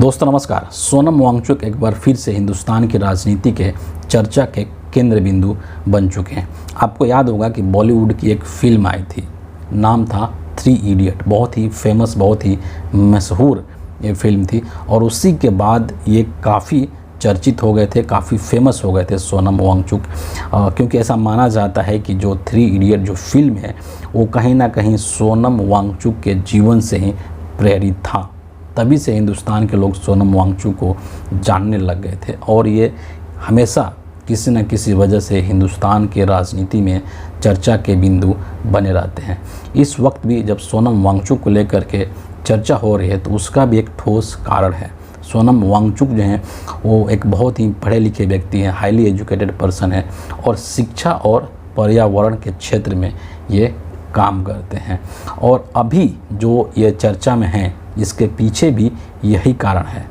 दोस्तों नमस्कार। सोनम वांगचुक एक बार फिर से हिंदुस्तान की राजनीति के चर्चा के केंद्र बिंदु बन चुके हैं। आपको याद होगा कि बॉलीवुड की एक फिल्म आई थी, नाम था 3 इडियट। बहुत ही फेमस, बहुत ही मशहूर ये फिल्म थी और उसी के बाद ये काफ़ी चर्चित हो गए थे, काफ़ी फेमस हो गए थे सोनम वांगचुक, क्योंकि ऐसा माना जाता है कि जो 3 इडियट जो फिल्म है वो कहीं ना कहीं सोनम वांगचुक के जीवन से ही प्रेरित था। तभी से हिंदुस्तान के लोग सोनम वांगचुक को जानने लग गए थे और ये हमेशा किसी न किसी वजह से हिंदुस्तान के राजनीति में चर्चा के बिंदु बने रहते हैं। इस वक्त भी जब सोनम वांगचुक को लेकर के चर्चा हो रही है तो उसका भी एक ठोस कारण है। सोनम वांगचुक जो हैं वो एक बहुत ही पढ़े लिखे व्यक्ति हैं, हाईली एजुकेटेड पर्सन है और शिक्षा और पर्यावरण के क्षेत्र में ये काम करते हैं। और अभी जो ये चर्चा में हैं इसके पीछे भी यही कारण है,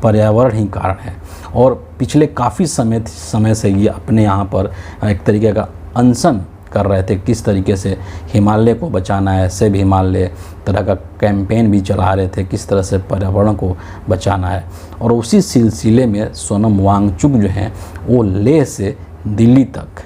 पर्यावरण ही कारण है। और पिछले काफ़ी समय से ये अपने यहाँ पर एक तरीके का अनशन कर रहे थे, किस तरीके से हिमालय को बचाना है, सेव हिमालय तरह का कैंपेन भी चला रहे थे, किस तरह से पर्यावरण को बचाना है। और उसी सिलसिले में सोनम वांगचुक जो हैं वो लेह से दिल्ली तक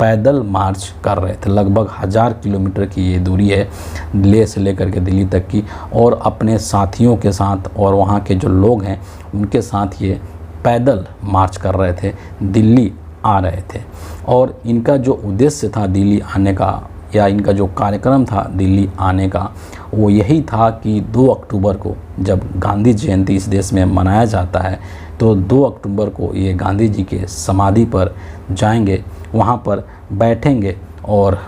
पैदल मार्च कर रहे थे। लगभग 1000 किलोमीटर की ये दूरी है लेह से लेकर के दिल्ली तक की, और अपने साथियों के साथ और वहाँ के जो लोग हैं उनके साथ ये पैदल मार्च कर रहे थे, दिल्ली आ रहे थे। और इनका जो उद्देश्य था दिल्ली आने का, या इनका जो कार्यक्रम था दिल्ली आने का, वो यही था कि 2 अक्टूबर को जब गांधी जयंती इस देश में मनाया जाता है तो 2 अक्टूबर को ये गांधी जी के समाधि पर जाएंगे, वहाँ पर बैठेंगे और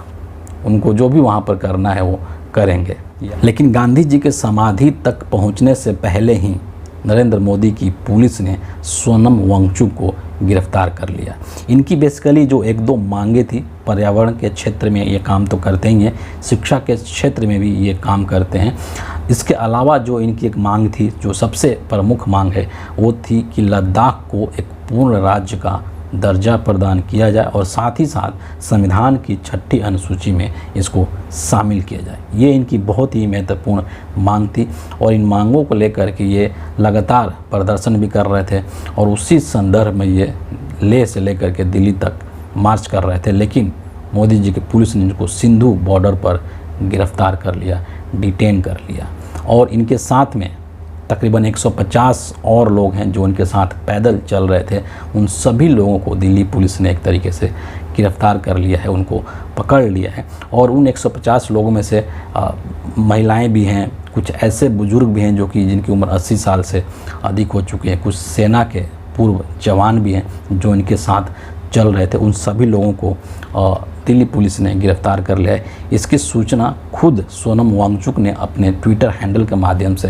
उनको जो भी वहाँ पर करना है वो करेंगे। लेकिन गांधी जी के समाधि तक पहुँचने से पहले ही नरेंद्र मोदी की पुलिस ने सोनम वांगचुक को गिरफ्तार कर लिया। इनकी बेसिकली जो 1-2 मांगे थी, पर्यावरण के क्षेत्र में ये काम तो करते ही हैं, शिक्षा के क्षेत्र में भी ये काम करते हैं। इसके अलावा जो इनकी एक मांग थी, जो सबसे प्रमुख मांग है, वो थी कि लद्दाख को एक पूर्ण राज्य का दर्जा प्रदान किया जाए और साथ ही साथ संविधान की 6ठी अनुसूची में इसको शामिल किया जाए। ये इनकी बहुत ही महत्वपूर्ण मांग थी और इन मांगों को लेकर के ये लगातार प्रदर्शन भी कर रहे थे और उसी संदर्भ में ये लेह से लेकर के दिल्ली तक मार्च कर रहे थे। लेकिन मोदी जी की पुलिस ने इनको सिंधु बॉर्डर पर गिरफ्तार कर लिया, डिटेन कर लिया। और इनके साथ में तकरीबन 150 और लोग हैं जो उनके साथ पैदल चल रहे थे। उन सभी लोगों को दिल्ली पुलिस ने एक तरीके से गिरफ्तार कर लिया है, उनको पकड़ लिया है। और उन 150 लोगों में से महिलाएं भी हैं, कुछ ऐसे बुजुर्ग भी हैं जो कि जिनकी उम्र 80 साल से अधिक हो चुकी है, कुछ सेना के पूर्व जवान भी हैं जो इनके साथ चल रहे थे। उन सभी लोगों को दिल्ली पुलिस ने गिरफ्तार कर लिया है। इसकी सूचना खुद सोनम वांगचुक ने अपने ट्विटर हैंडल के माध्यम से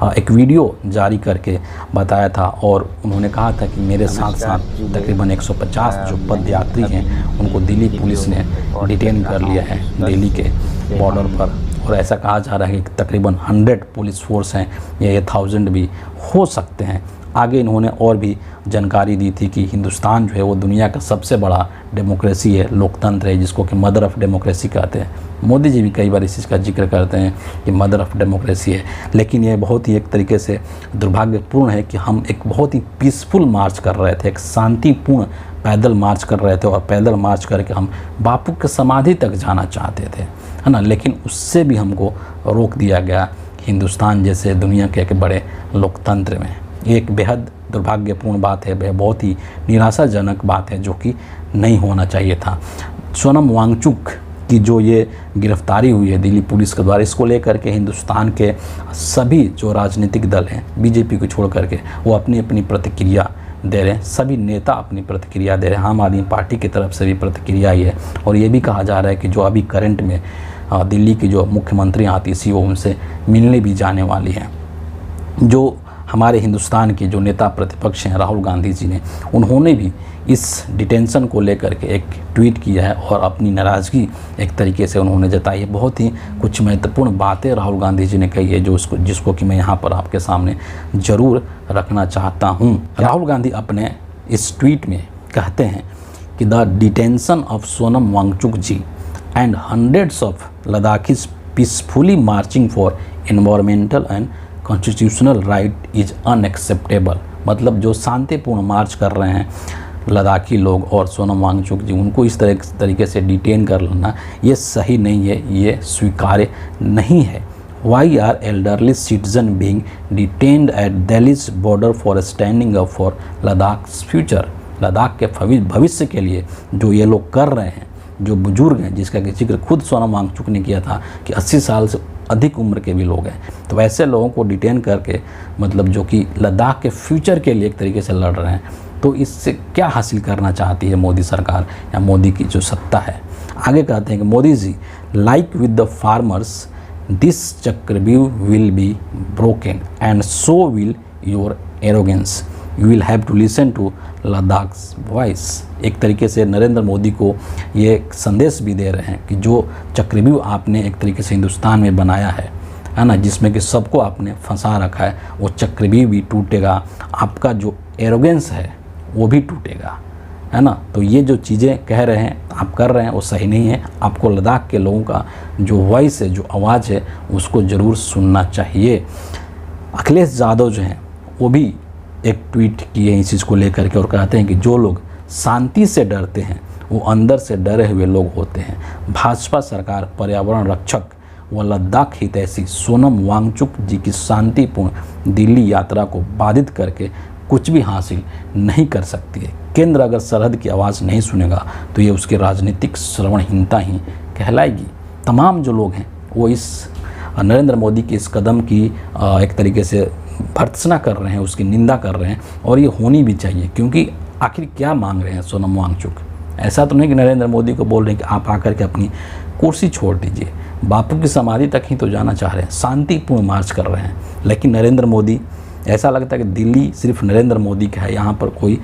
एक वीडियो जारी करके बताया था और उन्होंने कहा था कि मेरे साथ साथ तकरीबन 150 जो पदयात्री हैं उनको दिल्ली पुलिस ने डिटेन कर लिया है दिल्ली के बॉर्डर पर। और ऐसा कहा जा रहा है कि तकरीबन 100 पुलिस फोर्स हैं या ये 1000 भी हो सकते हैं। आगे इन्होंने और भी जानकारी दी थी कि हिंदुस्तान जो है वो दुनिया का सबसे बड़ा डेमोक्रेसी है, लोकतंत्र है, जिसको कि मदर ऑफ़ डेमोक्रेसी कहते हैं। मोदी जी भी कई बार इस चीज़ का जिक्र करते हैं कि मदर ऑफ़ डेमोक्रेसी है। लेकिन ये बहुत ही एक तरीके से दुर्भाग्यपूर्ण है कि हम एक बहुत ही पीसफुल मार्च कर रहे थे, एक शांतिपूर्ण पैदल मार्च कर रहे थे और पैदल मार्च करके हम बापू के समाधि तक जाना चाहते थे, है ना। लेकिन उससे भी हमको रोक दिया गया हिंदुस्तान जैसे दुनिया के एक बड़े लोकतंत्र में। ये एक बेहद दुर्भाग्यपूर्ण बात है, बहुत ही निराशाजनक बात है जो कि नहीं होना चाहिए था। सोनम वांगचुक की जो ये गिरफ्तारी हुई है दिल्ली पुलिस के द्वारा, इसको लेकर के हिंदुस्तान के सभी जो राजनीतिक दल हैं, बीजेपी को छोड़ करके, वो अपनी अपनी प्रतिक्रिया दे रहे हैं। सभी नेता अपनी प्रतिक्रिया दे रहे हैं। आम आदमी पार्टी की तरफ से भी प्रतिक्रिया आई है और ये भी कहा जा रहा है कि जो अभी करंट में दिल्ली की जो मुख्यमंत्री आती सी वो उनसे मिलने भी जाने वाली है। जो हमारे हिंदुस्तान के जो नेता प्रतिपक्ष हैं राहुल गांधी जी ने, उन्होंने भी इस डिटेंशन को लेकर के एक ट्वीट किया है और अपनी नाराज़गी एक तरीके से उन्होंने जताई है। बहुत ही कुछ महत्वपूर्ण बातें राहुल गांधी जी ने कही है जिसको कि मैं यहाँ पर आपके सामने ज़रूर रखना चाहता हूँ। राहुल गांधी अपने इस ट्वीट में कहते हैं कि the detention of Sonam Wangchuk ji and hundreds of Ladakhis peacefully marching for environmental and constitutional right is unacceptable. मतलब जो शांतिपूर्ण मार्च कर रहे हैं लद्दाखी लोग और सोनम वांगचुक जी, उनको इस तरीके से डिटेन कर लेना ये सही नहीं है, ये स्वीकार्य नहीं है। Why are elderly citizen being detained at Delhi's border for standing up for Ladakh's future. Ladakh के भविष्य के लिए जो ये लोग कर रहे हैं, जो बुजुर्ग हैं, जिसका कि जिक्र खुद सोनम वांगचुक ने किया था कि 80 साल से अधिक उम्र के भी लोग हैं, तो वैसे लोगों को डिटेन करके मतलब जो कि लद्दाख के फ्यूचर के लिए एक तरीके से लड़ रहे हैं, तो इससे क्या हासिल करना चाहती है मोदी सरकार या मोदी की जो सत्ता है। आगे कहते हैं कि Modi ji, like with the farmers this chakravyuh will be broken and so will your arrogance, you will have to listen to Ladakh's voice. एक तरीके से नरेंद्र मोदी को ये संदेश भी दे रहे हैं कि जो चक्रव्यूह आपने एक तरीके से हिंदुस्तान में बनाया है ना, जिसमें कि सबको आपने फंसा रखा है, वो चक्रव्यूह भी टूटेगा, आपका जो एरोगेंस है वो भी टूटेगा, है ना। तो ये जो चीज़ें कह रहे हैं, आप कर रहे हैं, वो सही नहीं है। आपको लद्दाख के लोगों का जो वॉइस है, जो आवाज़ है, उसको ज़रूर सुनना चाहिए। अखिलेश यादव जो हैं वो भी एक ट्वीट किए इस चीज़ को लेकर के और कहते हैं कि जो लोग शांति से डरते हैं वो अंदर से डरे हुए लोग होते हैं। भाजपा सरकार पर्यावरण रक्षक व लद्दाख हितैषी सोनम वांगचुक जी की शांतिपूर्ण दिल्ली यात्रा को बाधित करके कुछ भी हासिल नहीं कर सकती है। केंद्र अगर सरहद की आवाज़ नहीं सुनेगा तो ये उसकी राजनीतिक श्रवणहीनता ही कहलाएगी। तमाम जो लोग हैं वो इस नरेंद्र मोदी के इस कदम की एक तरीके से भर्त्सना कर रहे हैं, उसकी निंदा कर रहे हैं, और ये होनी भी चाहिए, क्योंकि आखिर क्या मांग रहे हैं सोनम वांगचुक। ऐसा तो नहीं कि नरेंद्र मोदी को बोल रहे हैं कि आप आकर के अपनी कुर्सी छोड़ दीजिए, बापू की समाधि तक ही तो जाना चाह रहे हैं, शांतिपूर्ण मार्च कर रहे हैं। लेकिन नरेंद्र मोदी, ऐसा लगता है कि दिल्ली सिर्फ नरेंद्र मोदी का है, यहाँ पर कोई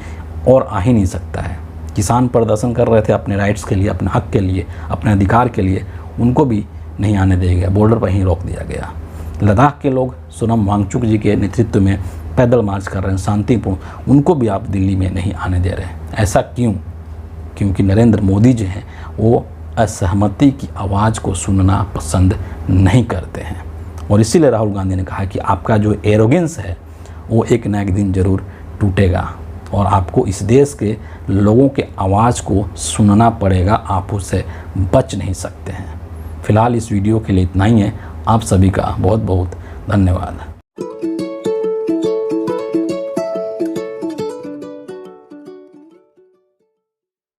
और आ ही नहीं सकता है। किसान प्रदर्शन कर रहे थे अपने राइट्स के लिए, अपने हक के लिए, अपने अधिकार के लिए, उनको भी नहीं आने दिया गया, बॉर्डर पर ही रोक दिया गया। लद्दाख के लोग सोनम वांगचुक जी के नेतृत्व में पैदल मार्च कर रहे हैं शांतिपूर्ण, उनको भी आप दिल्ली में नहीं आने दे रहे हैं। ऐसा क्यों? क्योंकि नरेंद्र मोदी जो हैं वो असहमति की आवाज़ को सुनना पसंद नहीं करते हैं, और इसीलिए राहुल गांधी ने कहा कि आपका जो एरोगेंस है वो एक न एक दिन ज़रूर टूटेगा और आपको इस देश के लोगों के आवाज़ को सुनना पड़ेगा, आप उससे बच नहीं सकते हैं। फिलहाल इस वीडियो के लिए इतना ही है। आप सभी का बहुत बहुत धन्यवाद।